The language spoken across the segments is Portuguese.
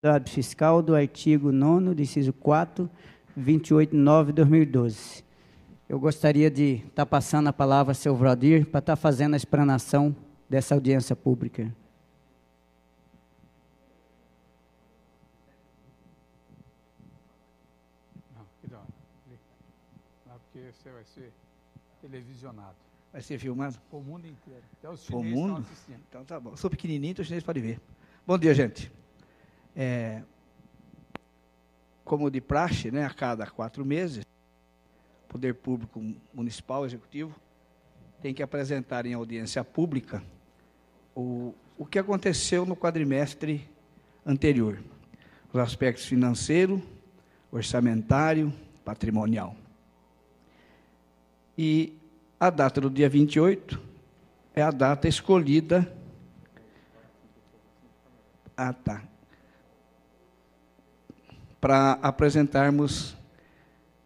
Dado fiscal do artigo 9º, inciso 4, 28/9/2012. Eu gostaria de estar passando a palavra ao seu Valdir para estar fazendo a explanação dessa audiência pública. Porque você vai ser televisionado. Vai ser filmado? O mundo inteiro. Até os chineses estão assistindo. Então tá bom. Eu sou pequenininho, então os chineses podem ver. Bom dia, gente. Como de praxe, né, a cada 4 meses, o Poder Público Municipal, Executivo, tem que apresentar em audiência pública o que aconteceu no quadrimestre anterior. Os aspectos financeiro, orçamentário, patrimonial. E a data do dia 28 é a data escolhida. Para apresentarmos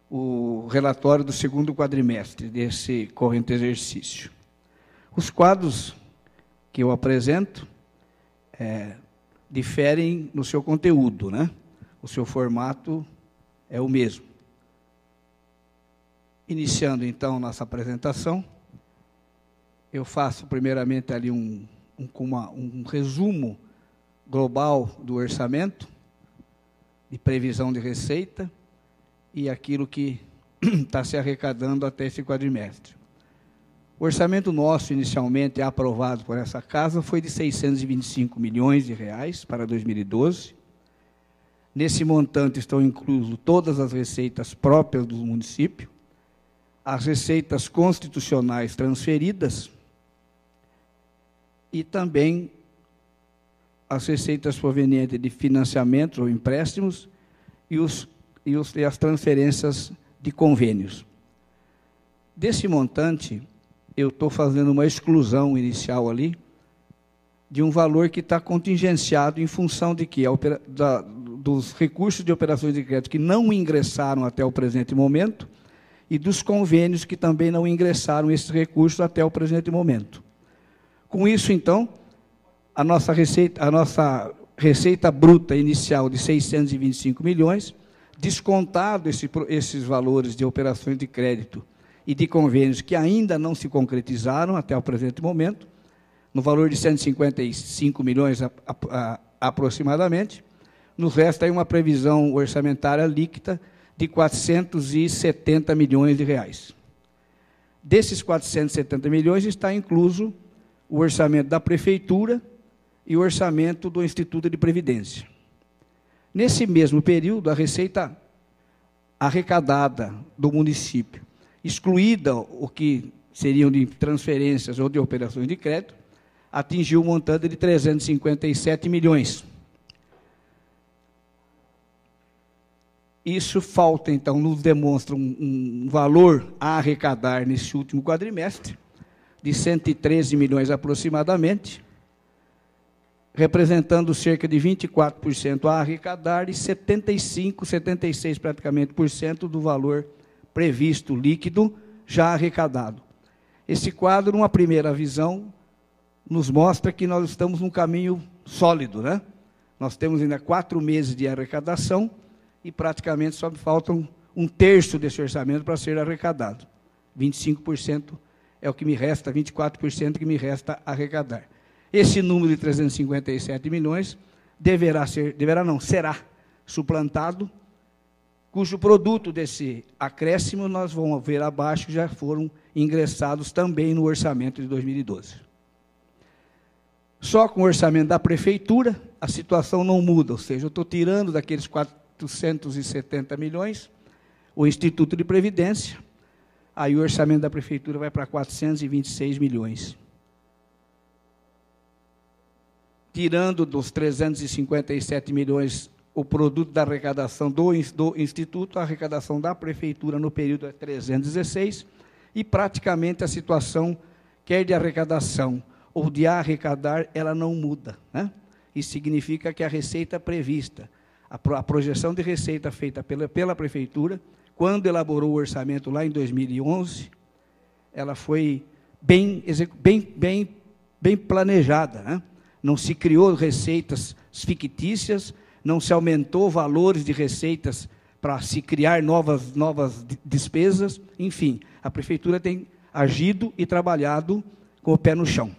o relatório do segundo quadrimestre desse corrente exercício. Os quadros que eu apresento diferem no seu conteúdo, né? O seu formato é o mesmo. Iniciando, então, nossa apresentação, eu faço, primeiramente, ali um resumo global do orçamento, de previsão de receita, e aquilo que está se arrecadando até esse quadrimestre. O orçamento nosso, inicialmente, aprovado por essa casa, foi de 625 milhões de reais para 2012. Nesse montante estão inclusos todas as receitas próprias do município, as receitas constitucionais transferidas e também as receitas provenientes de financiamentos ou empréstimos e as transferências de convênios. Desse montante, eu estou fazendo uma exclusão inicial ali de um valor que está contingenciado em função de que dos recursos de operações de crédito que não ingressaram até o presente momento e dos convênios que também não ingressaram esses recursos até o presente momento. Com isso, então, a nossa receita bruta inicial de 625 milhões, descontado esses valores de operações de crédito e de convênios que ainda não se concretizaram até o presente momento, no valor de 155 milhões aproximadamente, nos resta aí uma previsão orçamentária líquida de 470 milhões de reais. Desses 470 milhões está incluso o orçamento da Prefeitura e o orçamento do Instituto de Previdência. Nesse mesmo período, a receita arrecadada do município, excluída o que seriam de transferências ou de operações de crédito, atingiu um montante de 357 milhões. Isso falta, então, nos demonstra um valor a arrecadar nesse último quadrimestre, de 113 milhões aproximadamente, representando cerca de 24% a arrecadar e 76% praticamente do valor previsto líquido já arrecadado. Esse quadro, numa primeira visão, nos mostra que nós estamos num caminho sólido, né? Nós temos ainda 4 meses de arrecadação e praticamente só faltam 1/3 desse orçamento para ser arrecadado. 25% é o que me resta, 24% que me resta arrecadar. Esse número de 357 milhões será suplantado, cujo produto desse acréscimo nós vamos ver abaixo, que já foram ingressados também no orçamento de 2012. Só com o orçamento da Prefeitura, a situação não muda, ou seja, eu estou tirando daqueles 470 milhões o Instituto de Previdência, aí o orçamento da Prefeitura vai para 426 milhões. Tirando dos 357 milhões o produto da arrecadação do Instituto, a arrecadação da Prefeitura no período é 316, e praticamente a situação, quer de arrecadação ou de arrecadar, ela não muda, né? Isso significa que a receita prevista, a projeção de receita feita pela Prefeitura, quando elaborou o orçamento lá em 2011, ela foi bem planejada, né? Não se criou receitas fictícias, não se aumentou valores de receitas para se criar novas despesas, enfim, a prefeitura tem agido e trabalhado com o pé no chão.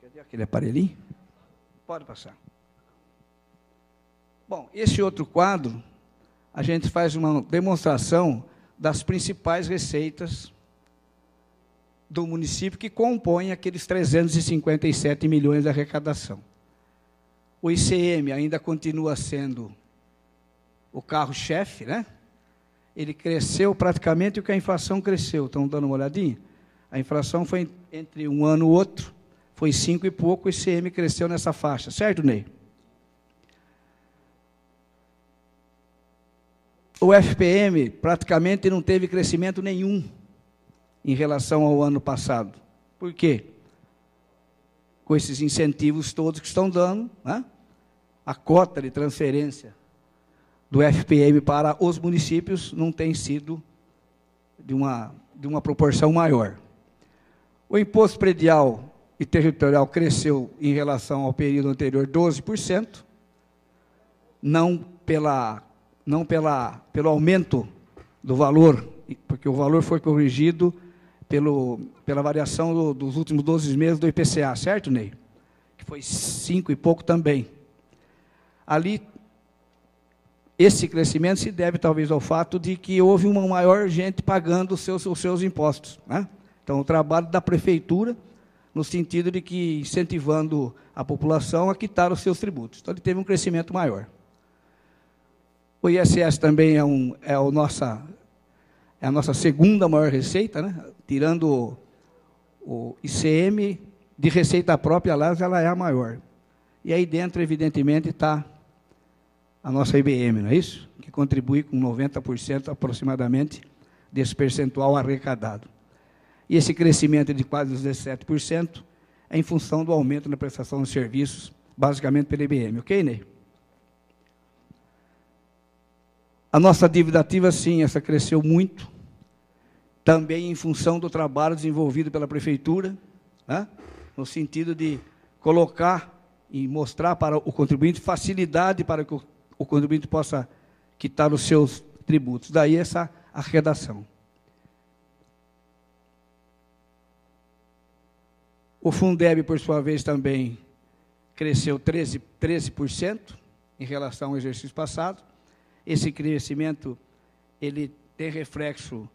Cadê aquele aparelhinho? Pode passar. Bom, esse outro quadro, a gente faz uma demonstração das principais receitas do município que compõem aqueles 357 milhões de arrecadação. O ICM ainda continua sendo o carro-chefe, né? Ele cresceu praticamente o que a inflação cresceu. Estão dando uma olhadinha? A inflação foi entre um ano e outro, foi 5 e pouco, o ICM cresceu nessa faixa, certo, Ney? O FPM praticamente não teve crescimento nenhum em relação ao ano passado. Por quê? Com esses incentivos todos que estão dando, né? A cota de transferência do FPM para os municípios não tem sido de uma proporção maior. O imposto predial e territorial cresceu em relação ao período anterior 12%, não pelo aumento do valor, porque o valor foi corrigido pela variação dos últimos 12 meses do IPCA, certo, Ney? Que foi 5 e pouco também. Ali, esse crescimento se deve talvez ao fato de que houve uma maior gente pagando os seus impostos, né? Então, o trabalho da prefeitura, no sentido de que incentivando a população a quitar os seus tributos. Então, ele teve um crescimento maior. O ISS também é a nossa segunda maior receita, né? Tirando o ICM, de receita própria, aliás, ela é a maior. E aí dentro, evidentemente, está a nossa IBM, não é isso? Que contribui com 90% aproximadamente desse percentual arrecadado. E esse crescimento de quase 17% é em função do aumento na prestação de serviços, basicamente pela IBM. Ok, Ney? A nossa dívida ativa, sim, essa cresceu muito, também em função do trabalho desenvolvido pela prefeitura, né? No sentido de colocar e mostrar para o contribuinte facilidade para que o contribuinte possa quitar os seus tributos. Daí essa arrecadação. O Fundeb, por sua vez, também cresceu 13% em relação ao exercício passado. Esse crescimento ele tem reflexo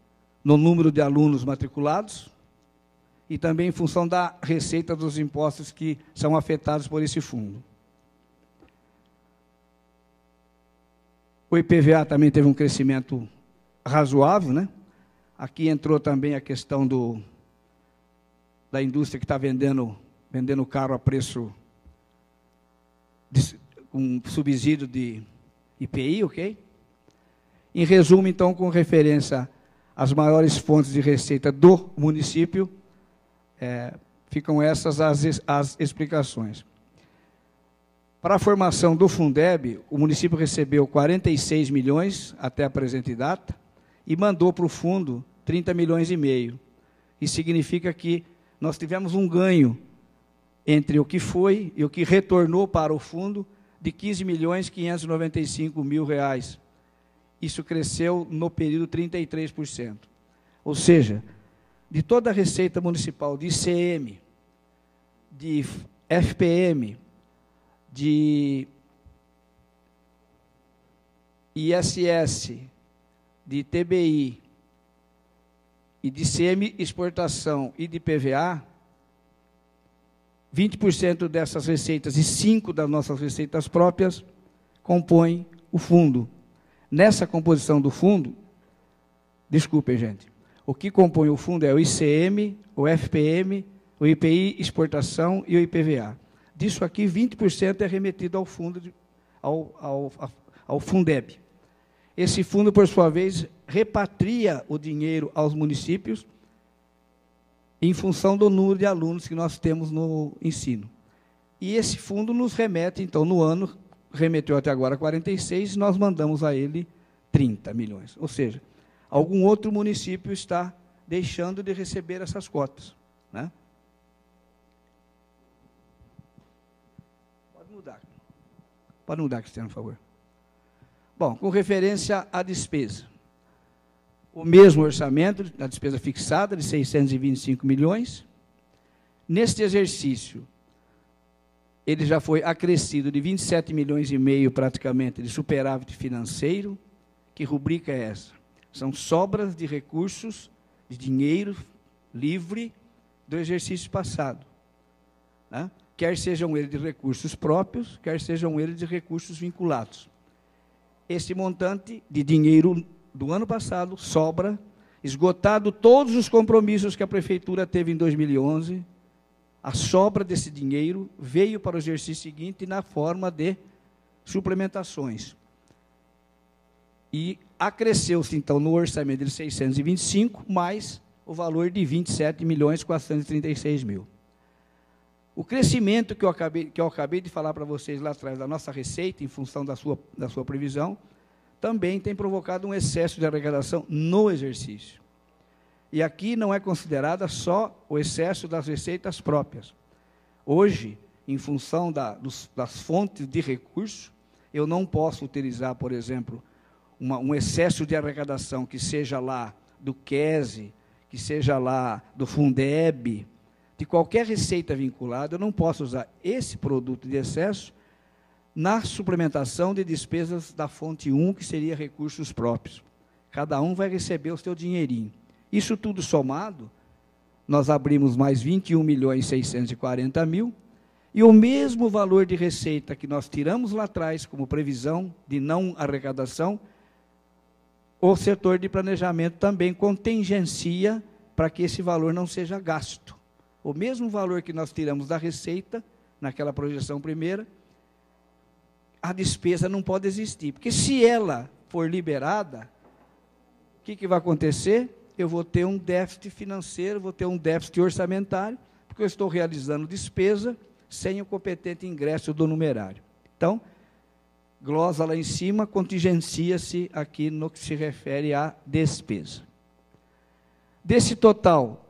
no número de alunos matriculados e também em função da receita dos impostos que são afetados por esse fundo. O IPVA também teve um crescimento razoável, né? Aqui entrou também a questão da indústria que está vendendo carro a preço com subsídio de IPI, ok? Em resumo, então, com referência às maiores fontes de receita do município, ficam essas as explicações. Para a formação do Fundeb, o município recebeu 46 milhões até a presente data e mandou para o fundo 30 milhões e meio. Isso significa que nós tivemos um ganho entre o que foi e o que retornou para o fundo de 15 milhões 595 mil reais. Isso cresceu no período 33%. Ou seja, de toda a receita municipal de ICM, de FPM, de ISS, de TBI, e de ICM exportação e de PVA, 20% dessas receitas e 5% das nossas receitas próprias compõem o fundo. Nessa composição do fundo, desculpem, gente, o que compõe o fundo é o ICM, o FPM, o IPI exportação e o IPVA. Disso aqui, 20% é remetido ao fundo, ao Fundeb. Esse fundo, por sua vez, repatria o dinheiro aos municípios em função do número de alunos que nós temos no ensino. E esse fundo nos remete, então, no ano, remeteu até agora 46, nós mandamos a ele 30 milhões. Ou seja, algum outro município está deixando de receber essas cotas, né? Pode mudar, Cristiano, por favor. Bom, com referência à despesa. O mesmo orçamento da despesa fixada, de 625 milhões. Neste exercício, ele já foi acrescido de 27 milhões e meio, praticamente, de superávit financeiro. Que rubrica é essa? São sobras de recursos, de dinheiro livre do exercício passado, né? Quer sejam eles de recursos próprios, quer sejam eles de recursos vinculados. Esse montante de dinheiro do ano passado sobra, esgotado todos os compromissos que a Prefeitura teve em 2011, a sobra desse dinheiro veio para o exercício seguinte na forma de suplementações. E acresceu-se, então, no orçamento de 625, mais o valor de 27.436.000. O crescimento que eu acabei de falar para vocês lá atrás, da nossa receita, em função da sua previsão, também tem provocado um excesso de arrecadação no exercício. E aqui não é considerada só o excesso das receitas próprias. Hoje, em função das fontes de recurso, eu não posso utilizar, por exemplo, um excesso de arrecadação que seja lá do QESE, que seja lá do Fundeb, de qualquer receita vinculada, eu não posso usar esse produto de excesso na suplementação de despesas da fonte 1, que seria recursos próprios. Cada um vai receber o seu dinheirinho. Isso tudo somado, nós abrimos mais 21.640.000, e o mesmo valor de receita que nós tiramos lá atrás, como previsão de não arrecadação, o setor de planejamento também contingencia para que esse valor não seja gasto. O mesmo valor que nós tiramos da receita, naquela projeção primeira, a despesa não pode existir. Porque se ela for liberada, o que vai acontecer? Eu vou ter um déficit financeiro, vou ter um déficit orçamentário, porque eu estou realizando despesa sem o competente ingresso do numerário. Então, glosa lá em cima, contingencia-se aqui no que se refere à despesa. Desse total,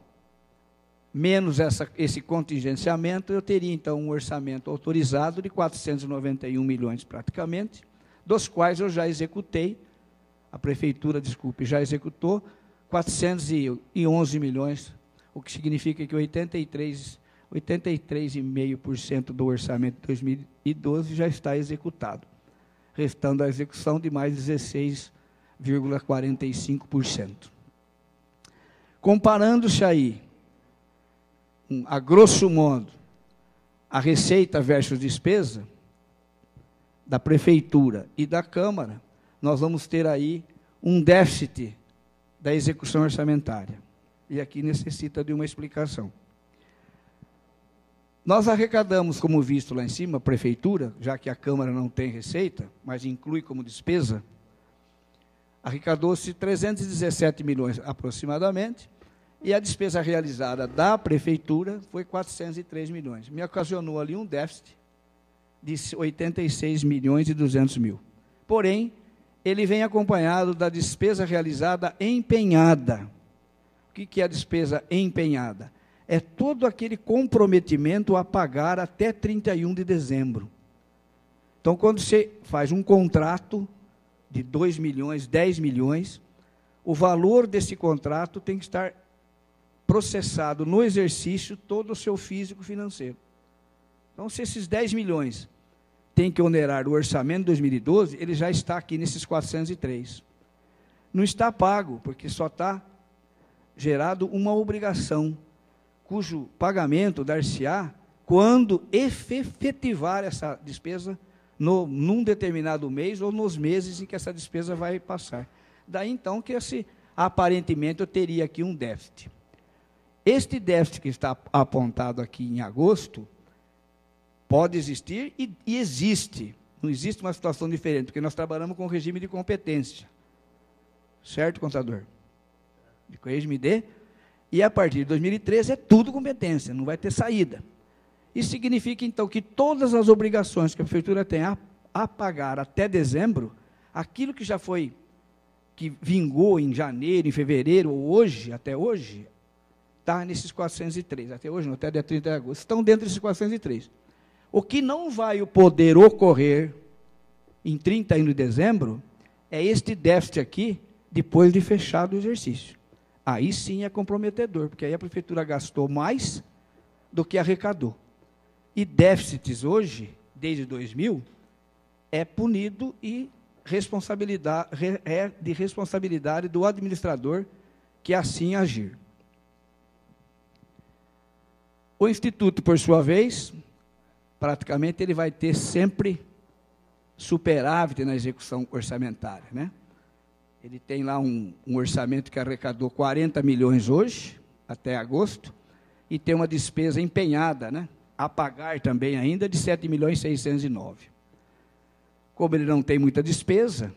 menos esse contingenciamento, eu teria, então, um orçamento autorizado de 491 milhões, praticamente, dos quais eu já executei, a Prefeitura, desculpe, já executou 411 milhões, o que significa que 83,5% do orçamento de 2012 já está executado, restando a execução de mais 16,45%. Comparando-se aí, a grosso modo, a receita versus despesa da Prefeitura e da Câmara, nós vamos ter aí um déficit da execução orçamentária. E aqui necessita de uma explicação. Nós arrecadamos, como visto lá em cima, a Prefeitura, já que a Câmara não tem receita, mas inclui como despesa, arrecadou-se 317 milhões aproximadamente, e a despesa realizada da Prefeitura foi 403 milhões. Me ocasionou ali um déficit de 86 milhões e 200 mil. Porém, ele vem acompanhado da despesa realizada empenhada. O que é a despesa empenhada? É todo aquele comprometimento a pagar até 31 de dezembro. Então, quando você faz um contrato de 2 milhões, 10 milhões, o valor desse contrato tem que estar processado no exercício todo o seu físico financeiro. Então, se esses 10 milhões tem que onerar o orçamento de 2012, ele já está aqui nesses 403. Não está pago, porque só está gerado uma obrigação, cujo pagamento dar-se-á quando efetivar essa despesa num determinado mês ou nos meses em que essa despesa vai passar. Daí, então, que aparentemente eu teria aqui um déficit. Este déficit que está apontado aqui em agosto, pode existir e existe. Não existe uma situação diferente, porque nós trabalhamos com regime de competência. Certo, contador? De regime de... E a partir de 2013 é tudo competência, não vai ter saída. Isso significa, então, que todas as obrigações que a Prefeitura tem a pagar até dezembro, aquilo que já foi, que vingou em janeiro, em fevereiro, ou hoje, até hoje, está nesses 403. Até hoje, não, até dia 30 de agosto. Estão dentro desses 403. O que não vai poder ocorrer em 31 de dezembro, é este déficit aqui, depois de fechado o exercício. Aí sim é comprometedor, porque aí a prefeitura gastou mais do que arrecadou. E déficits hoje, desde 2000, é punido e é de responsabilidade do administrador que assim agir. O Instituto, por sua vez, praticamente ele vai ter sempre superávit na execução orçamentária, né? Ele tem lá um orçamento que arrecadou 40 milhões hoje, até agosto, e tem uma despesa empenhada, né, a pagar também ainda, de 7 milhões 609. Como ele não tem muita despesa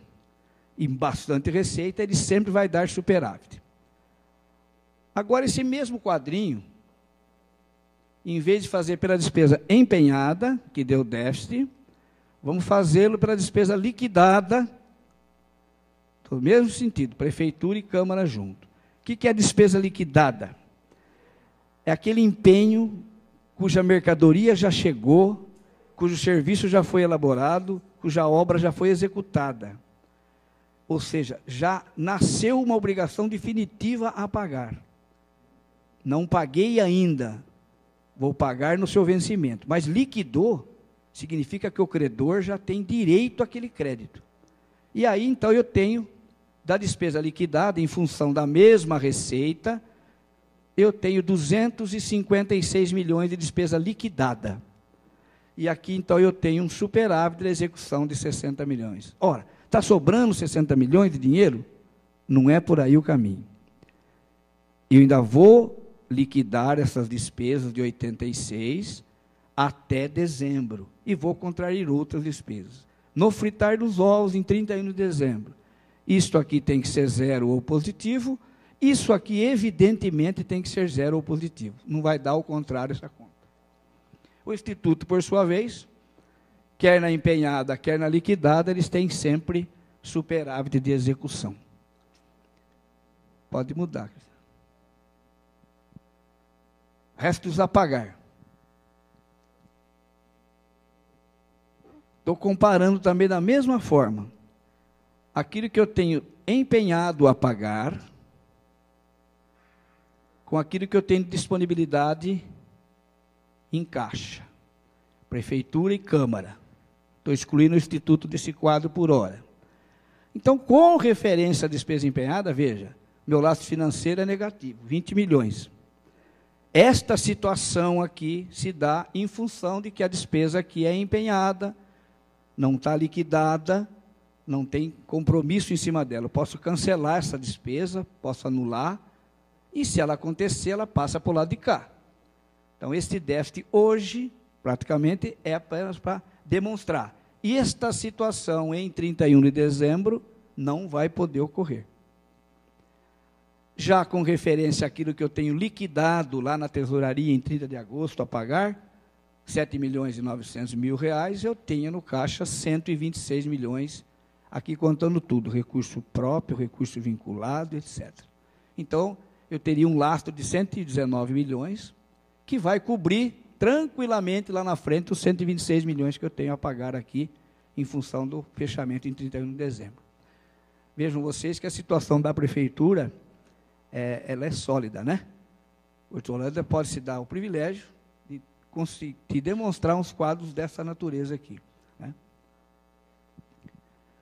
e bastante receita, ele sempre vai dar superávit. Agora, esse mesmo quadrinho, em vez de fazer pela despesa empenhada, que deu déficit, vamos fazê-lo pela despesa liquidada, no mesmo sentido, prefeitura e Câmara junto. O que é a despesa liquidada? É aquele empenho cuja mercadoria já chegou, cujo serviço já foi elaborado, cuja obra já foi executada. Ou seja, já nasceu uma obrigação definitiva a pagar. Não paguei ainda, vou pagar no seu vencimento. Mas liquidou significa que o credor já tem direito àquele crédito. E aí, então, eu tenho, da despesa liquidada, em função da mesma receita, eu tenho 256 milhões de despesa liquidada. E aqui, então, eu tenho um superávit da execução de 60 milhões. Ora, está sobrando 60 milhões de dinheiro? Não é por aí o caminho. Eu ainda vou liquidar essas despesas de 86 até dezembro. E vou contrair outras despesas. No fritar dos ovos, em 31 de dezembro. Isto aqui tem que ser zero ou positivo. Isso aqui, evidentemente, tem que ser zero ou positivo. Não vai dar ao contrário essa conta. O Instituto, por sua vez, quer na empenhada, quer na liquidada, eles têm sempre superávit de execução. Pode mudar. Restos a pagar. Estou comparando também da mesma forma. Aquilo que eu tenho empenhado a pagar com aquilo que eu tenho de disponibilidade em caixa. Prefeitura e Câmara. Estou excluindo o Instituto desse quadro por hora. Então, com referência à despesa empenhada, veja, meu lastro financeiro é negativo, 20 milhões. Esta situação aqui se dá em função de que a despesa aqui é empenhada, não está liquidada, não tem compromisso em cima dela. Eu posso cancelar essa despesa, posso anular, e se ela acontecer, ela passa para o lado de cá. Então, este déficit hoje, praticamente, é apenas para demonstrar. E esta situação em 31 de dezembro não vai poder ocorrer. Já com referência àquilo que eu tenho liquidado lá na tesouraria em 30 de agosto a pagar, 7 milhões e 900 mil reais, eu tenho no caixa 126 milhões, aqui contando tudo, recurso próprio, recurso vinculado, etc. Então, eu teria um lastro de 119 milhões, que vai cobrir tranquilamente lá na frente os 126 milhões que eu tenho a pagar aqui, em função do fechamento em 31 de dezembro. Vejam vocês que a situação da prefeitura, ela é sólida, né? Hortolândia pode se dar o privilégio de demonstrar uns quadros dessa natureza aqui, né?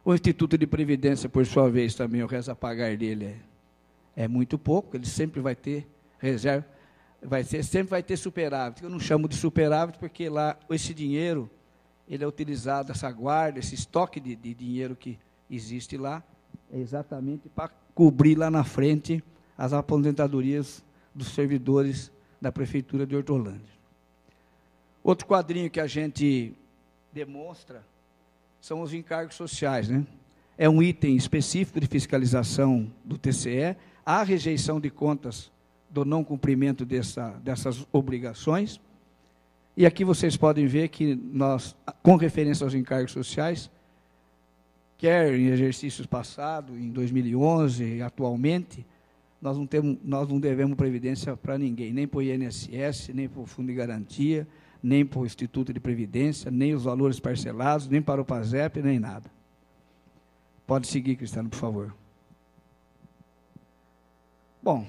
O Instituto de Previdência, por sua vez, também o resto a pagar dele é muito pouco, ele sempre vai ter reserva, sempre vai ter superávit. Eu não chamo de superávit porque lá esse dinheiro, ele é utilizado, essa guarda, esse estoque de dinheiro que existe lá, é exatamente para cobrir lá na frente as aposentadorias dos servidores da Prefeitura de Hortolândia. Outro quadrinho que a gente demonstra são os encargos sociais, né? É um item específico de fiscalização do TCE, a rejeição de contas do não cumprimento dessas obrigações. E aqui vocês podem ver que nós, com referência aos encargos sociais, quer em exercícios passados, em 2011, atualmente, nós não devemos previdência para ninguém, nem para o INSS, nem para o Fundo de Garantia, nem para o Instituto de Previdência, nem os valores parcelados, nem para o PASEP, nem nada. Pode seguir, Cristiano, por favor. Bom,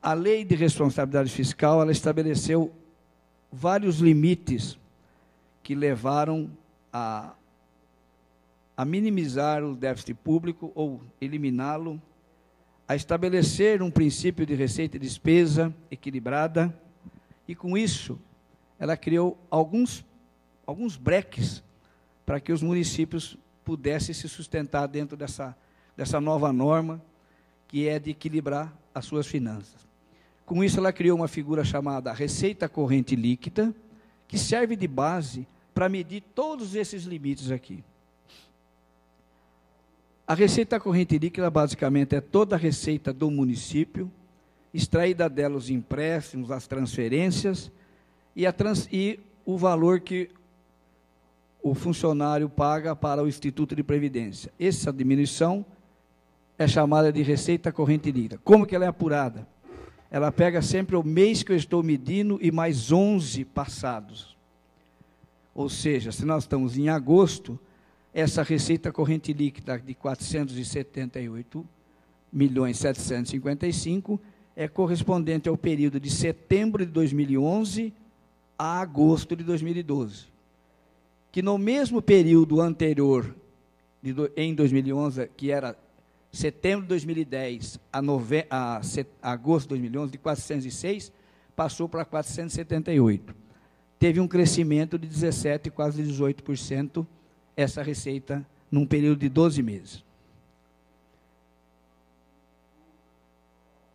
a Lei de Responsabilidade Fiscal, ela estabeleceu vários limites que levaram a minimizar o déficit público ou eliminá-lo, a estabelecer um princípio de receita e despesa equilibrada, e com isso ela criou alguns breques para que os municípios pudessem se sustentar dentro dessa nova norma, que é de equilibrar as suas finanças. Com isso, ela criou uma figura chamada receita corrente líquida, que serve de base para medir todos esses limites aqui. A receita corrente líquida, basicamente, é toda a receita do município, extraída dela os empréstimos, as transferências, e o valor que o funcionário paga para o Instituto de Previdência. Essa diminuição é chamada de receita corrente líquida. Como que ela é apurada? Ela pega sempre o mês que eu estou medindo e mais 11 passados. Ou seja, se nós estamos em agosto, essa receita corrente líquida de 478.755 é correspondente ao período de setembro de 2011 a agosto de 2012. Que no mesmo período anterior, em 2011, que era setembro de 2010 a agosto de 2011, de 406, passou para 478. Teve um crescimento de 17%, quase 18%, essa receita, num período de 12 meses.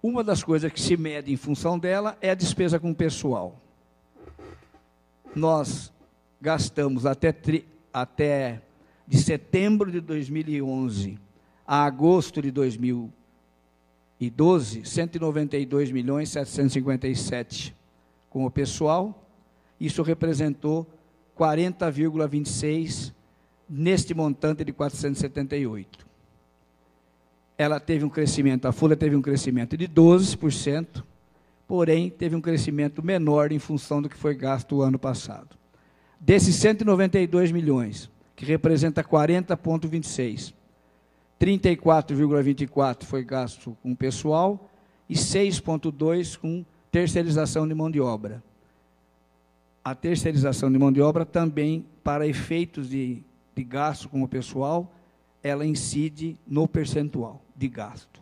Uma das coisas que se mede em função dela é a despesa com pessoal. Nós gastamos até de setembro de 2011 a agosto de 2012, 192.757 com o pessoal. Isso representou 40,26 neste montante de 478. Ela teve um crescimento, a folha teve um crescimento de 12%, porém teve um crescimento menor em função do que foi gasto o ano passado. Desses 192 milhões, que representa 40,26, 34,24 foi gasto com pessoal e 6,2 com terceirização de mão de obra. A terceirização de mão de obra também, para efeitos de gasto com o pessoal, ela incide no percentual de gasto.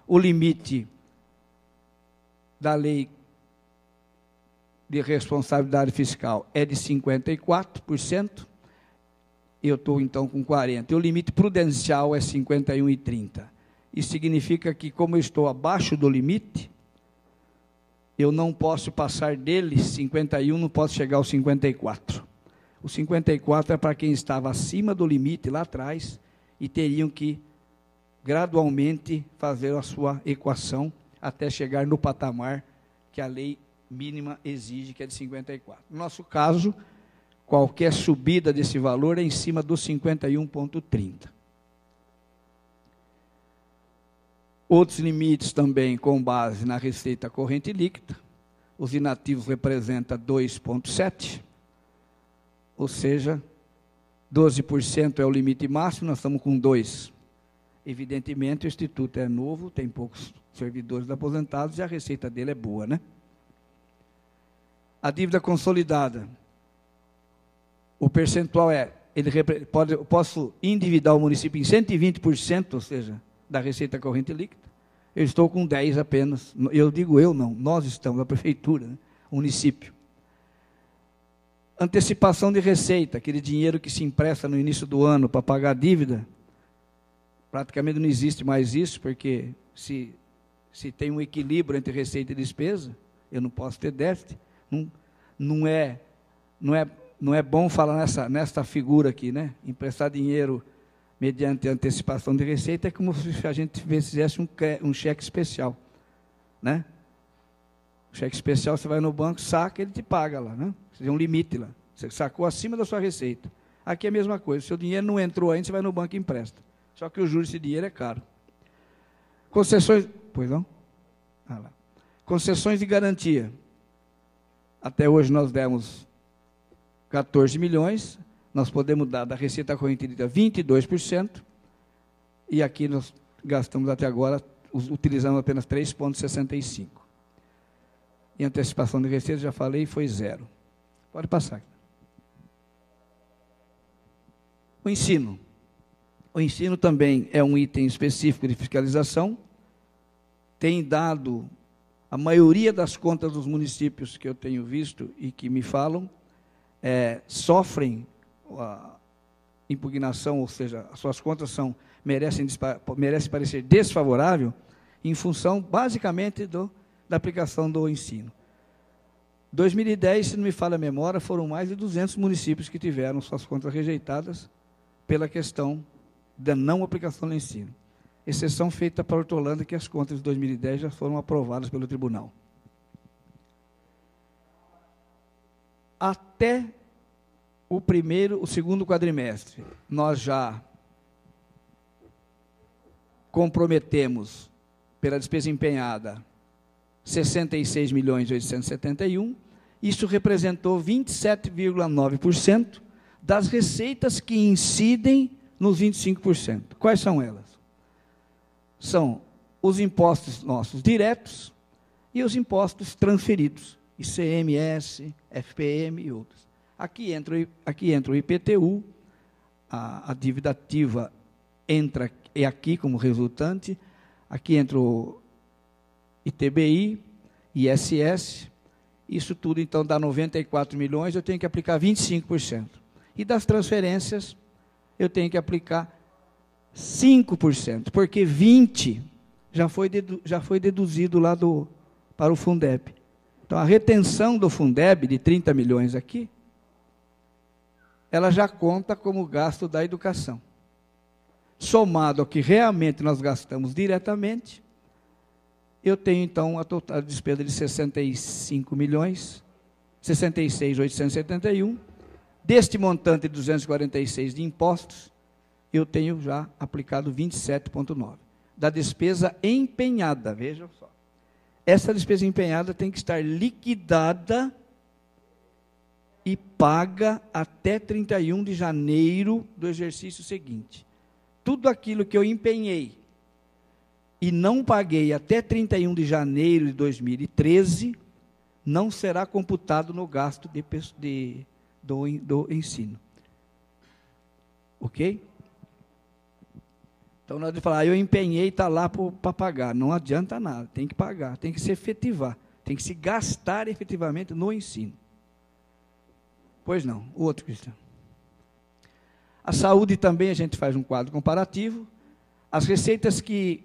O limite da lei de responsabilidade fiscal é de 54%, eu estou então com 40%. E o limite prudencial é 51,30%. Isso significa que, como eu estou abaixo do limite, eu não posso passar dele 51, não posso chegar ao 54. O 54 é para quem estava acima do limite lá atrás e teriam que gradualmente fazer a sua equação até chegar no patamar que a lei mínima exige, que é de 54. No nosso caso, qualquer subida desse valor é em cima do 51,30. Outros limites também com base na receita corrente líquida. Os inativos representam 2,7%, ou seja, 12% é o limite máximo, nós estamos com 2%. Evidentemente, o Instituto é novo, tem poucos servidores aposentados e a receita dele é boa, né? A dívida consolidada, o percentual posso endividar o município em 120%, ou seja, da receita corrente líquida. Eu estou com 10 apenas. Eu digo eu não, nós estamos, a prefeitura, né? O município. Antecipação de receita, aquele dinheiro que se empresta no início do ano para pagar a dívida, praticamente não existe mais isso, porque se tem um equilíbrio entre receita e despesa, eu não posso ter déficit. Não é bom falar nessa figura aqui, né? Emprestar dinheiro mediante antecipação de receita é como se a gente fizesse um cheque especial, né? O cheque especial, você vai no banco, saca, ele te paga lá, né? Você tem um limite lá. Você sacou acima da sua receita. Aqui é a mesma coisa. Se o dinheiro não entrou ainda, você vai no banco e empresta. Só que o juros desse dinheiro é caro. Concessões... Pois não? Ah lá. Concessões de garantia. Até hoje nós demos 14 milhões, nós podemos dar da receita corrente líquida 22%, e aqui nós gastamos até agora, utilizamos apenas 3,65. E antecipação de receita, já falei, foi 0. Pode passar. O ensino. O ensino também é um item específico de fiscalização, tem dado, a maioria das contas dos municípios que eu tenho visto e que me falam, sofrem a impugnação, ou seja, as suas contas merecem parecer desfavorável, em função, basicamente, da aplicação do ensino. 2010, se não me falha a memória, foram mais de 200 municípios que tiveram suas contas rejeitadas pela questão da não aplicação do ensino. Exceção feita para Hortolândia, que as contas de 2010 já foram aprovadas pelo tribunal. Até o segundo quadrimestre, nós já comprometemos, pela despesa empenhada, 66.871.000, isso representou 27,9% das receitas que incidem nos 25%. Quais são elas? São os impostos nossos diretos e os impostos transferidos, ICMS, FPM e outros. Aqui entra o IPTU, a dívida ativa entra aqui como resultante, aqui entra o ITBI, ISS, isso tudo então dá 94 milhões, eu tenho que aplicar 25%. E das transferências, eu tenho que aplicar 5%, porque 20% já foi deduzido lá para o Fundeb. Então, a retenção do Fundeb, de 30 milhões aqui, ela já conta como gasto da educação. Somado ao que realmente nós gastamos diretamente, eu tenho, então, a total despesa de 65 milhões, 66.871. Deste montante de 246 de impostos, eu tenho já aplicado 27,9. Da despesa empenhada, vejam só. Essa despesa empenhada tem que estar liquidada e paga até 31 de janeiro do exercício seguinte. Tudo aquilo que eu empenhei e não paguei até 31 de janeiro de 2013, não será computado no gasto do ensino. Ok? Então, na hora de falar, eu empenhei, está lá para pagar. Não adianta nada, tem que pagar, tem que se efetivar, tem que se gastar efetivamente no ensino. Pois não, o outro, Cristiano. A saúde também, a gente faz um quadro comparativo. As receitas que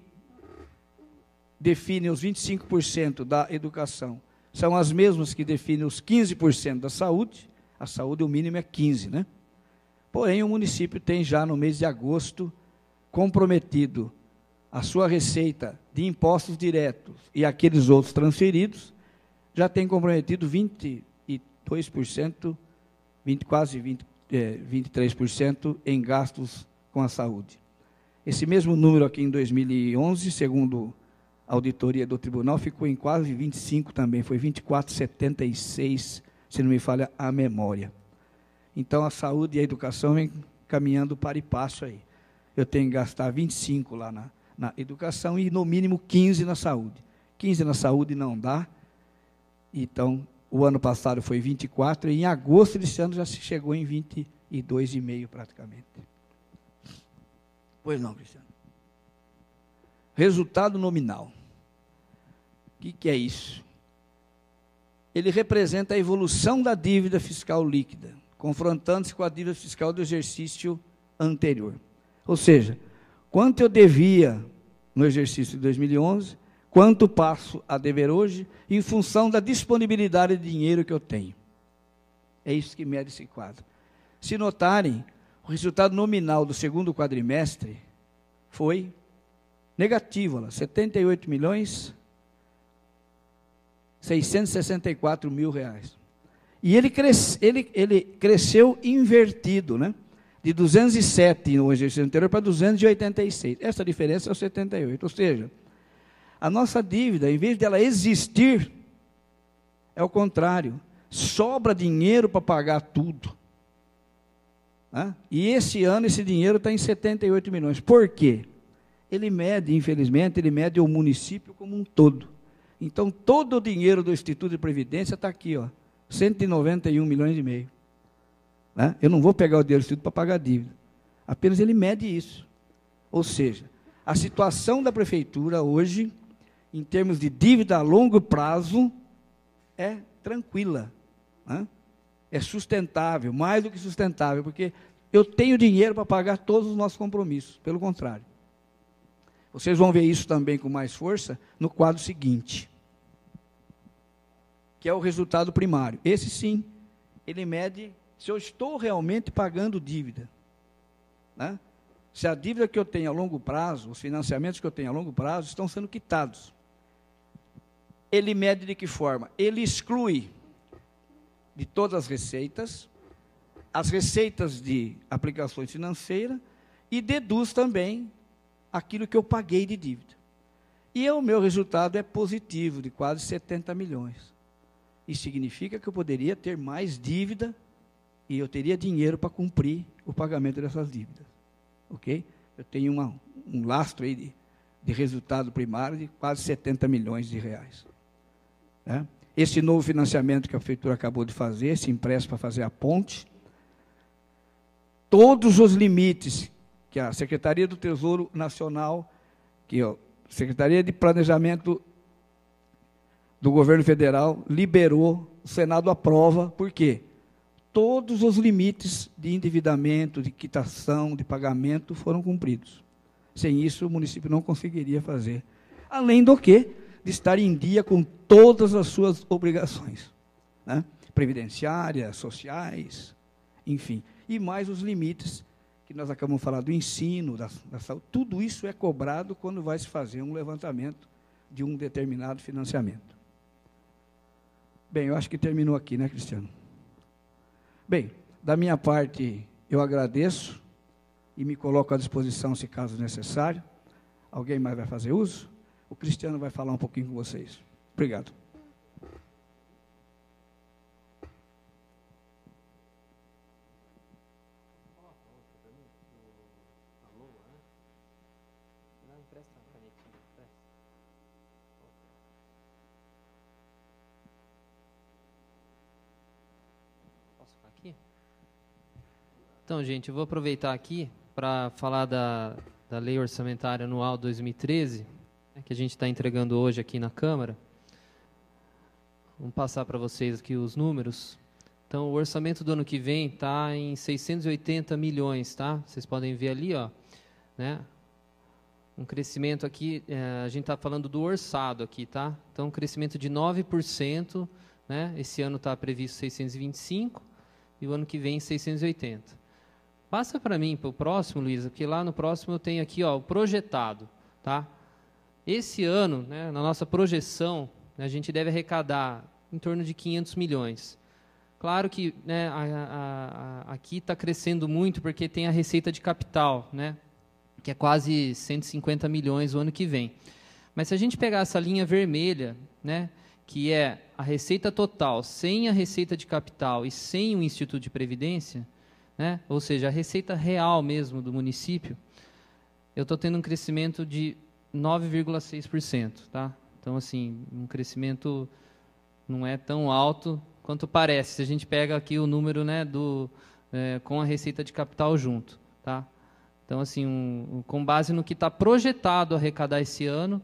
definem os 25% da educação são as mesmas que definem os 15% da saúde. A saúde, o mínimo é 15%, né? Porém, o município tem já no mês de agosto comprometido a sua receita de impostos diretos e aqueles outros transferidos, já tem comprometido 22%, quase 23% em gastos com a saúde. Esse mesmo número aqui em 2011, segundo a auditoria do tribunal, ficou em quase 25% também, foi 24,76%, se não me falha a memória. Então, a saúde e a educação vem caminhando para e passo aí. Eu tenho que gastar 25% lá na educação e, no mínimo, 15% na saúde. 15% na saúde não dá. Então, o ano passado foi 24%, e em agosto desse ano já se chegou em 22,5% praticamente. Pois não, Cristiano. Resultado nominal. O que é isso? Ele representa a evolução da dívida fiscal líquida, confrontando-se com a dívida fiscal do exercício anterior. Ou seja, quanto eu devia no exercício de 2011, quanto passo a dever hoje, em função da disponibilidade de dinheiro que eu tenho. É isso que mede esse quadro. Se notarem, o resultado nominal do segundo quadrimestre foi negativo, R$ 78.664.000. E ele cresceu invertido, né? De 207 no exercício anterior para 286. Essa diferença é o 78. Ou seja, a nossa dívida, em vez dela existir, é o contrário. sobra dinheiro para pagar tudo. Né? E esse ano esse dinheiro está em 78 milhões. Por quê? Ele mede, infelizmente, ele mede o município como um todo. Então, todo o dinheiro do Instituto de Previdência está aqui, ó, 191 milhões e meio. Né? Eu não vou pegar o dinheiro do Instituto para pagar a dívida. Apenas ele mede isso. Ou seja, a situação da prefeitura hoje, em termos de dívida a longo prazo, é tranquila. Né? É sustentável, mais do que sustentável, porque eu tenho dinheiro para pagar todos os nossos compromissos. Pelo contrário. Vocês vão ver isso também com mais força no quadro seguinte, que é o resultado primário. Esse sim, ele mede se eu estou realmente pagando dívida. Né? Se a dívida que eu tenho a longo prazo, os financiamentos que eu tenho a longo prazo, estão sendo quitados. Ele mede de que forma? Ele exclui de todas as receitas de aplicações financeiras, e deduz também aquilo que eu paguei de dívida. E o meu resultado é positivo, de quase 70 milhões. Isso significa que eu poderia ter mais dívida e eu teria dinheiro para cumprir o pagamento dessas dívidas. Ok? Eu tenho um lastro aí de resultado primário de quase 70 milhões de reais. Né? Esse novo financiamento que a prefeitura acabou de fazer, esse empréstimo para fazer a ponte, todos os limites que a Secretaria do Tesouro Nacional, que a Secretaria de Planejamento do Governo Federal liberou, o Senado aprova. Por quê? Todos os limites de endividamento, de quitação, de pagamento foram cumpridos. Sem isso, o município não conseguiria fazer. Além do que, de estar em dia com todas as suas obrigações, né? Previdenciárias, sociais, enfim. E mais os limites que nós acabamos de falar do ensino, da saúde. Tudo isso é cobrado quando vai se fazer um levantamento de um determinado financiamento. Bem, eu acho que terminou aqui, né, Cristiano? Bem, da minha parte, eu agradeço e me coloco à disposição, se caso necessário. Alguém mais vai fazer uso? O Cristiano vai falar um pouquinho com vocês. Obrigado. Então, gente, eu vou aproveitar aqui para falar da Lei Orçamentária Anual 2013, que a gente está entregando hoje aqui na Câmara. Vamos passar para vocês aqui os números. Então, o orçamento do ano que vem está em 680 milhões, tá? Vocês podem ver ali, ó, né? Um crescimento aqui, a gente está falando do orçado aqui, tá? Então, um crescimento de 9%, né? Esse ano está previsto 625 e o ano que vem 680. Passa para mim, para o próximo, Luísa, porque lá no próximo eu tenho aqui, ó, o projetado, tá? Esse ano, né, na nossa projeção, a gente deve arrecadar em torno de 500 milhões. Claro que, né, aqui está crescendo muito porque tem a receita de capital, né, que é quase 150 milhões o ano que vem. Mas se a gente pegar essa linha vermelha, né, que é a receita total sem a receita de capital e sem o Instituto de Previdência, né, ou seja, a receita real mesmo do município, eu estou tendo um crescimento de 9,6%, tá? Então, assim, um crescimento não é tão alto quanto parece, se a gente pega aqui o número, né, com a receita de capital junto, tá? Então, assim, com base no que está projetado arrecadar esse ano,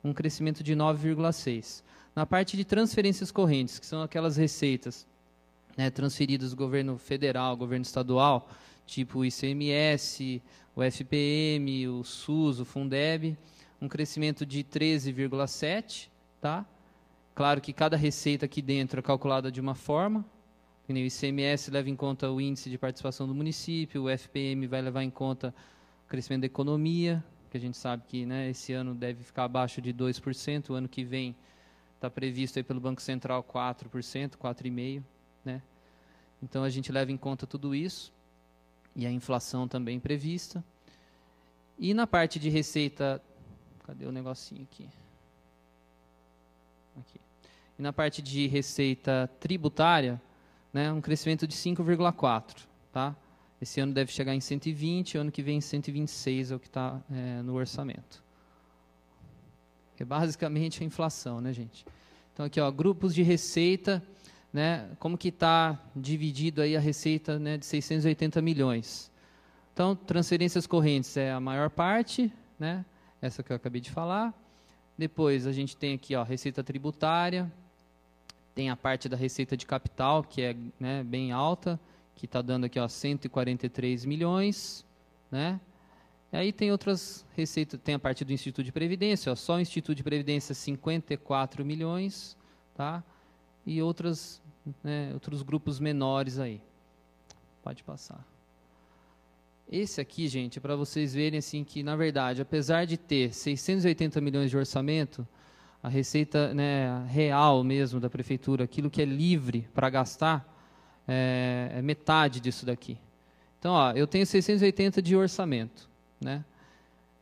um crescimento de 9,6%. Na parte de transferências correntes, que são aquelas receitas, né, transferidas do governo federal, governo estadual, tipo o ICMS, o FPM, o SUS, o Fundeb, um crescimento de 13,7%, tá? Claro que cada receita aqui dentro é calculada de uma forma, o ICMS leva em conta o índice de participação do município, o FPM vai levar em conta o crescimento da economia, que a gente sabe que, né, esse ano deve ficar abaixo de 2%, o ano que vem está previsto aí pelo Banco Central 4%, 4,5%, né? Então, a gente leva em conta tudo isso, e a inflação também prevista. E na parte de receita, cadê o negocinho aqui? Aqui. E na parte de receita tributária, né, um crescimento de 5,4%. Tá? Esse ano deve chegar em 120, ano que vem em 126 é o que está no orçamento. É basicamente a inflação, né, gente? Então, aqui, ó, grupos de receita, né, como que está dividido aí a receita, né, de 680 milhões. Então, transferências correntes é a maior parte, né, essa que eu acabei de falar. Depois, a gente tem aqui, ó, receita tributária, tem a parte da receita de capital, que é, né, bem alta, que está dando aqui, ó, 143 milhões, né? E aí tem outras receitas, tem a parte do Instituto de Previdência, ó, só o Instituto de Previdência 54 milhões, tá? E outros grupos menores aí. Pode passar. Esse aqui, gente, é para vocês verem assim que, na verdade, apesar de ter 680 milhões de orçamento, a receita, né, real mesmo da prefeitura, aquilo que é livre para gastar, é metade disso daqui. Então, ó, eu tenho 680 de orçamento, né?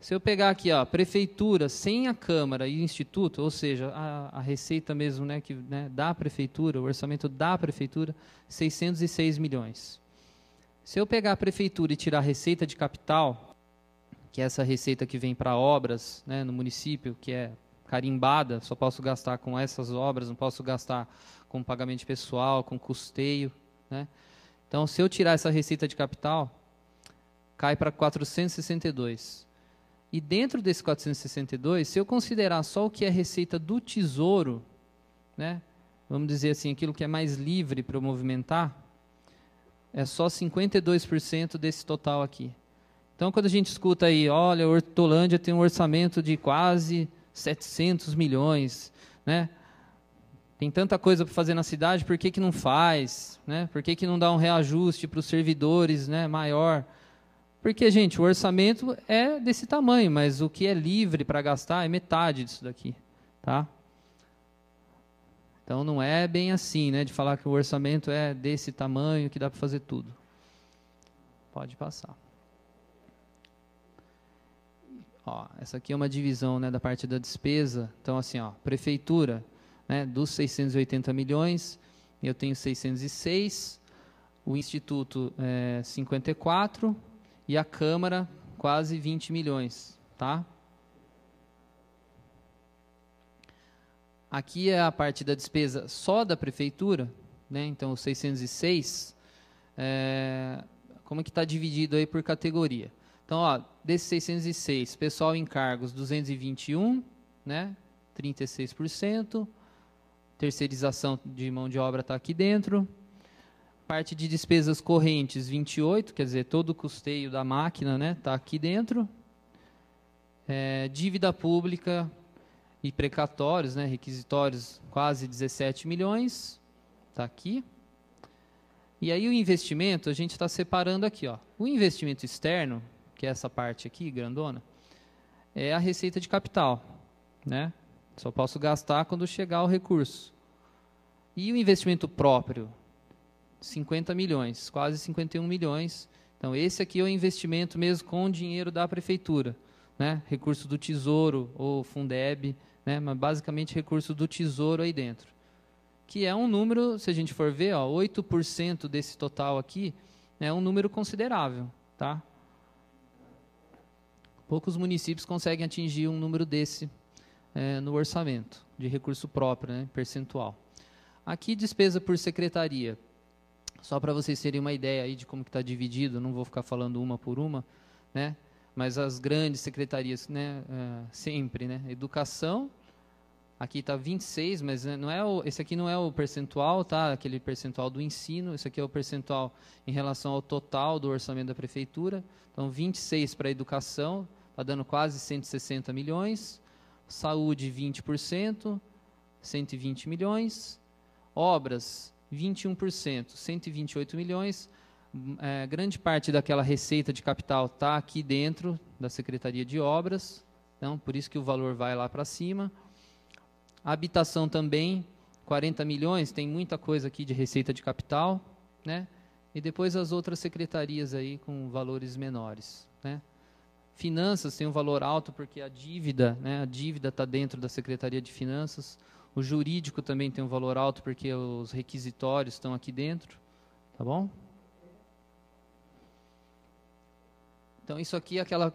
Se eu pegar aqui, ó, prefeitura sem a Câmara e o Instituto, ou seja, a receita mesmo, né, que, né, da prefeitura, o orçamento da prefeitura, 606 milhões. Se eu pegar a prefeitura e tirar a receita de capital, que é essa receita que vem para obras, né, no município, que é carimbada, só posso gastar com essas obras, não posso gastar com pagamento de pessoal, com custeio, né? Então, se eu tirar essa receita de capital, cai para 462. E dentro desse 462, se eu considerar só o que é receita do Tesouro, né, vamos dizer assim, aquilo que é mais livre para eu movimentar, é só 52% desse total aqui. Então, quando a gente escuta aí, olha, a Hortolândia tem um orçamento de quase 700 milhões, né? Tem tanta coisa para fazer na cidade, por que não faz? Né? Por que não dá um reajuste para os servidores, né, maior? Porque, gente, o orçamento é desse tamanho, mas o que é livre para gastar é metade disso daqui. Tá? Então, não é bem assim, né, de falar que o orçamento é desse tamanho, que dá para fazer tudo. Pode passar. Ó, essa aqui é uma divisão, né, da parte da despesa. Então, assim, ó, prefeitura, né, dos 680 milhões, eu tenho 606, o Instituto 54 e a Câmara quase 20 milhões. Tá? Aqui é a parte da despesa só da prefeitura, né, então os 606, como é que está dividido aí por categoria? Então, ó, desses 606, pessoal em cargos 221, né, 36%, terceirização de mão de obra está aqui dentro, parte de despesas correntes 28, quer dizer, todo o custeio da máquina, né, está aqui dentro, dívida pública e precatórios, né, requisitórios quase 17 milhões, está aqui. E aí o investimento, a gente está separando aqui, ó, o investimento externo, que é essa parte aqui, grandona, é a receita de capital, né? Só posso gastar quando chegar o recurso. E o investimento próprio, 50 milhões, quase 51 milhões. Então, esse aqui é o investimento mesmo com o dinheiro da prefeitura, né? Recurso do Tesouro ou Fundeb, né? Mas basicamente recurso do Tesouro aí dentro. Que é um número, se a gente for ver, ó, 8% desse total aqui é um número considerável, tá? Poucos municípios conseguem atingir um número desse no orçamento de recurso próprio, né, percentual. Aqui, despesa por secretaria. Só para vocês terem uma ideia aí de como que está dividido, não vou ficar falando uma por uma, né, mas as grandes secretarias, né, sempre, né, educação, aqui está 26, mas não é esse aqui não é o percentual, tá, aquele percentual do ensino, esse aqui é o percentual em relação ao total do orçamento da prefeitura, então 26 para a educação, está dando quase 160 milhões, saúde 20%, 120 milhões, obras 21%, 128 milhões, grande parte daquela receita de capital está aqui dentro da Secretaria de Obras, então por isso que o valor vai lá para cima. A habitação também, 40 milhões, tem muita coisa aqui de receita de capital, né? E depois as outras secretarias aí com valores menores, né? Finanças tem um valor alto porque a dívida, né, a dívida está dentro da Secretaria de Finanças, O jurídico também tem um valor alto, porque os requisitórios estão aqui dentro, tá bom? Então, isso aqui é aquela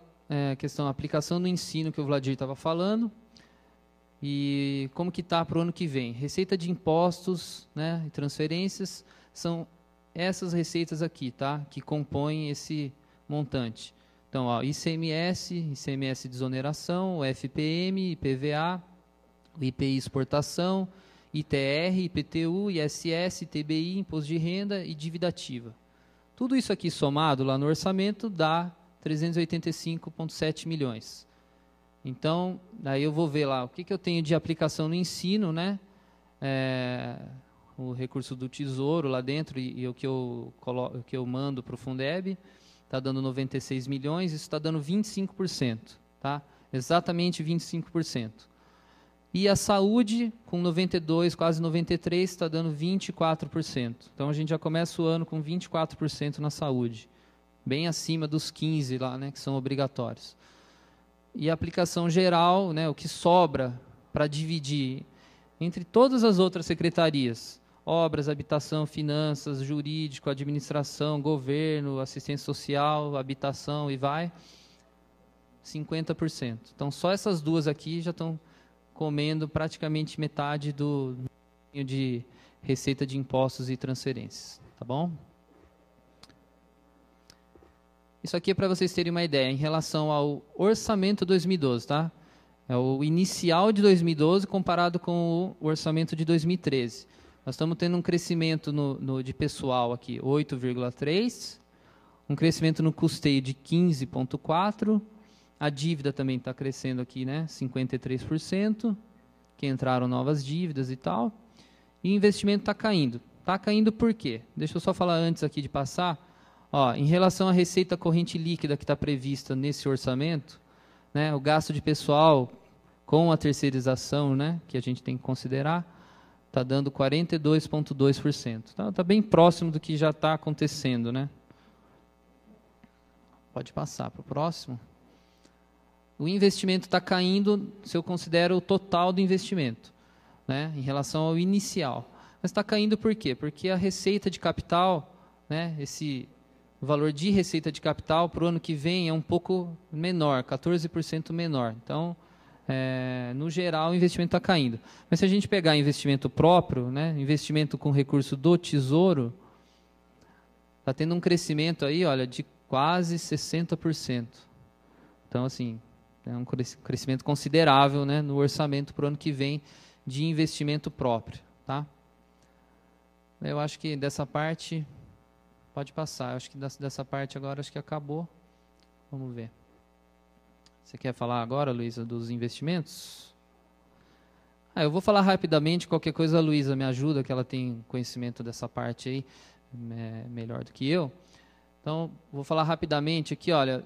questão, aplicação no ensino que o Vladir estava falando. E como que está para o ano que vem? Receita de impostos, né, e transferências são essas receitas aqui, tá? Que compõem esse montante. Então, ó, ICMS de exoneração, o FPM, IPVA, o IPI exportação, ITR, IPTU, ISS, TBI, imposto de renda e dívida ativa. Tudo isso aqui somado lá no orçamento dá 385,7 milhões. Então, daí eu vou ver lá o que eu tenho de aplicação no ensino, né? O recurso do Tesouro lá dentro e o que eu mando para o Fundeb, está dando 96 milhões, isso está dando 25%, tá? Exatamente 25%. E a saúde, com 92, quase 93, está dando 24%. Então, a gente já começa o ano com 24% na saúde, bem acima dos 15 lá, né, que são obrigatórios. E a aplicação geral, né, o que sobra para dividir entre todas as outras secretarias, obras, habitação, finanças, jurídico, administração, governo, assistência social, habitação e vai, 50%. Então, só essas duas aqui já estão comendo praticamente metade do de receita de impostos e transferências, tá bom? Isso aqui é para vocês terem uma ideia em relação ao orçamento 2012, tá? É o inicial de 2012 comparado com o orçamento de 2013. Nós estamos tendo um crescimento de pessoal aqui, 8,3%, um crescimento no custeio de 15,4%, a dívida também está crescendo aqui, né, 53%, que entraram novas dívidas e tal, e o investimento está caindo. Está caindo por quê? Deixa eu só falar antes aqui de passar. Ó, em relação à receita corrente líquida que está prevista nesse orçamento, né, o gasto de pessoal com a terceirização, né, que a gente tem que considerar, está dando 42,2%. Então, está bem próximo do que já está acontecendo, né? Pode passar para o próximo. O investimento está caindo, se eu considero o total do investimento, né, em relação ao inicial. Mas está caindo por quê? Porque a receita de capital, né, esse valor de receita de capital para o ano que vem é um pouco menor, 14% menor. Então, no geral, o investimento está caindo. Mas se a gente pegar investimento próprio, né, investimento com recurso do Tesouro, está tendo um crescimento aí, olha, de quase 60%. Então, assim, é um crescimento considerável, né, no orçamento para o ano que vem de investimento próprio, tá? Eu acho que dessa parte... Pode passar, eu acho que dessa parte agora acho que acabou. Vamos ver. Você quer falar agora, Luísa, dos investimentos? Eu vou falar rapidamente, qualquer coisa a Luísa me ajuda, que ela tem conhecimento dessa parte aí, melhor do que eu. Então, vou falar rapidamente aqui, olha,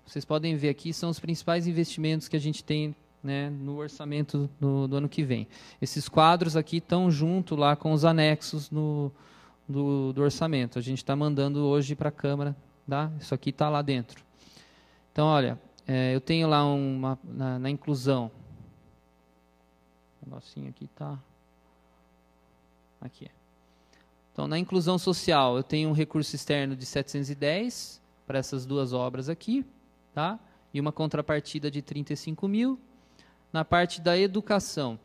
vocês podem ver aqui, são os principais investimentos que a gente tem, né, no orçamento do ano que vem. Esses quadros aqui estão junto lá com os anexos do orçamento. A gente está mandando hoje para a Câmara, tá? Isso aqui está lá dentro. Então, olha, eu tenho lá na inclusão, o negocinho aqui está, aqui. Então, na inclusão social, eu tenho um recurso externo de 710 para essas duas obras aqui, tá? E uma contrapartida de 35 mil. Na parte da educação,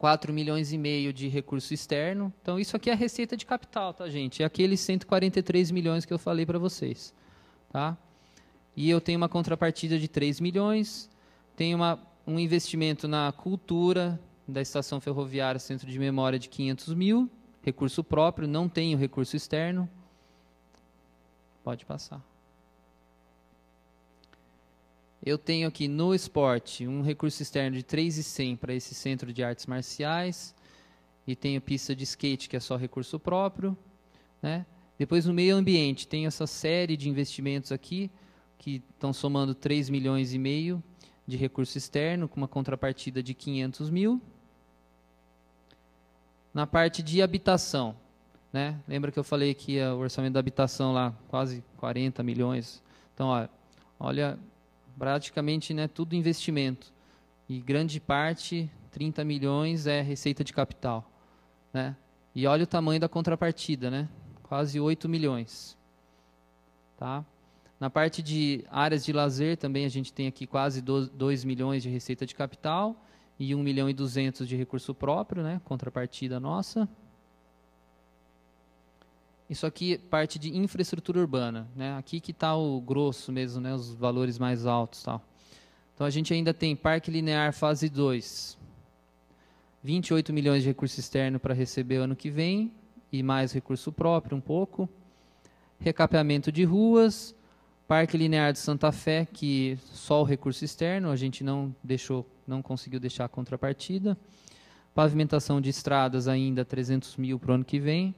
4,5 milhões de recurso externo. Então, isso aqui é a receita de capital, tá, gente? É aqueles 143 milhões que eu falei para vocês, tá? E eu tenho uma contrapartida de 3 milhões, tenho um investimento na cultura da Estação Ferroviária Centro de Memória de 500 mil, recurso próprio, não tenho recurso externo. Pode passar. Eu tenho aqui no esporte um recurso externo de 3.100 para esse centro de artes marciais. E tenho pista de skate, que é só recurso próprio, né? Depois, no meio ambiente, tenho essa série de investimentos aqui, que estão somando 3,5 milhões de recurso externo, com uma contrapartida de 500 mil. Na parte de habitação, né? Lembra que eu falei que o orçamento da habitação lá, quase 40 milhões. Então, olha praticamente, né, tudo investimento. E grande parte, 30 milhões, é receita de capital, né? E olha o tamanho da contrapartida, né? Quase 8 milhões. Tá? Na parte de áreas de lazer, também a gente tem aqui quase 2 milhões de receita de capital e 1 milhão e 200 de recurso próprio, né? Contrapartida nossa. Isso aqui é parte de infraestrutura urbana, né? Aqui que está o grosso mesmo, né? Os valores mais altos. Tal. Então a gente ainda tem Parque Linear fase 2, 28 milhões de recurso externo para receber o ano que vem, e mais recurso próprio um pouco. Recapeamento de ruas, Parque Linear de Santa Fé, que só o recurso externo, a gente não conseguiu deixar a contrapartida. Pavimentação de estradas ainda 300 mil para o ano que vem.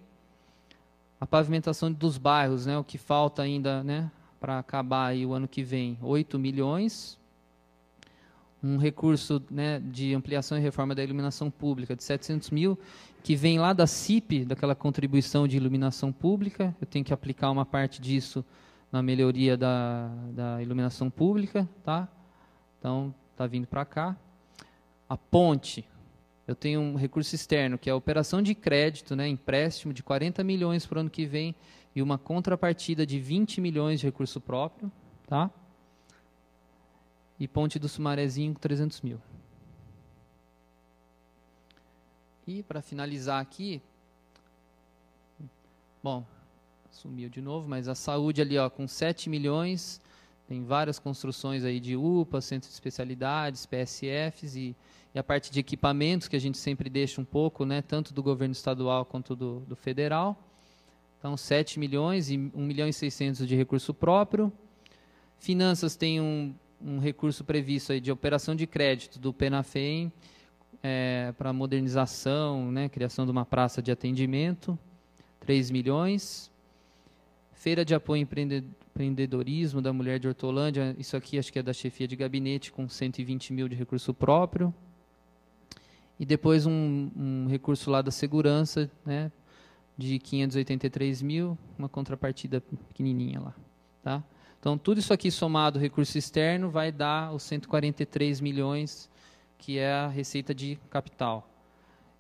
A pavimentação dos bairros, né, o que falta ainda, né, para acabar aí o ano que vem, 8 milhões. Um recurso, né, de ampliação e reforma da iluminação pública de 700 mil, que vem lá da CIP, daquela contribuição de iluminação pública. Eu tenho que aplicar uma parte disso na melhoria da iluminação pública. Tá? Então, está vindo para cá. A ponte, eu tenho um recurso externo, que é a operação de crédito, né, empréstimo de 40 milhões para o ano que vem, e uma contrapartida de 20 milhões de recurso próprio. Tá? E Ponte do Sumarezinho com 300 mil. E para finalizar aqui, bom, sumiu de novo, mas a saúde ali, ó, com 7 milhões, tem várias construções aí de UPA, centros de especialidades, PSFs e a parte de equipamentos, que a gente sempre deixa um pouco, né, tanto do governo estadual quanto do federal. Então, 7 milhões e 1 milhão e 600 de recurso próprio. Finanças tem um recurso previsto aí de operação de crédito do PENAFEM para modernização, né, criação de uma praça de atendimento, 3 milhões. Feira de apoio ao empreendedorismo da mulher de Hortolândia, isso aqui acho que é da chefia de gabinete, com 120 mil de recurso próprio. E depois um recurso lá da segurança, né, de 583 mil, uma contrapartida pequenininha lá. Tá? Então, tudo isso aqui somado recurso externo vai dar os 143 milhões, que é a receita de capital.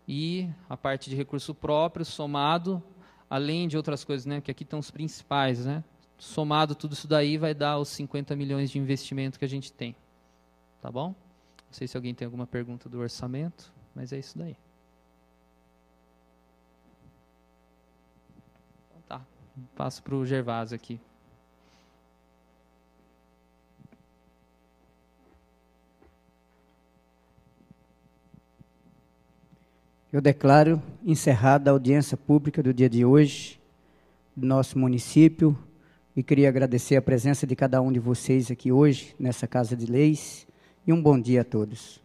E a parte de recurso próprio somado, além de outras coisas, né, que aqui estão os principais, né, somado tudo isso daí vai dar os 50 milhões de investimento que a gente tem. Tá bom? Não sei se alguém tem alguma pergunta do orçamento, mas é isso daí. Então, tá, passo para o Gervásio aqui. Eu declaro encerrada a audiência pública do dia de hoje, do nosso município, e queria agradecer a presença de cada um de vocês aqui hoje, nessa Casa de Leis, e um bom dia a todos.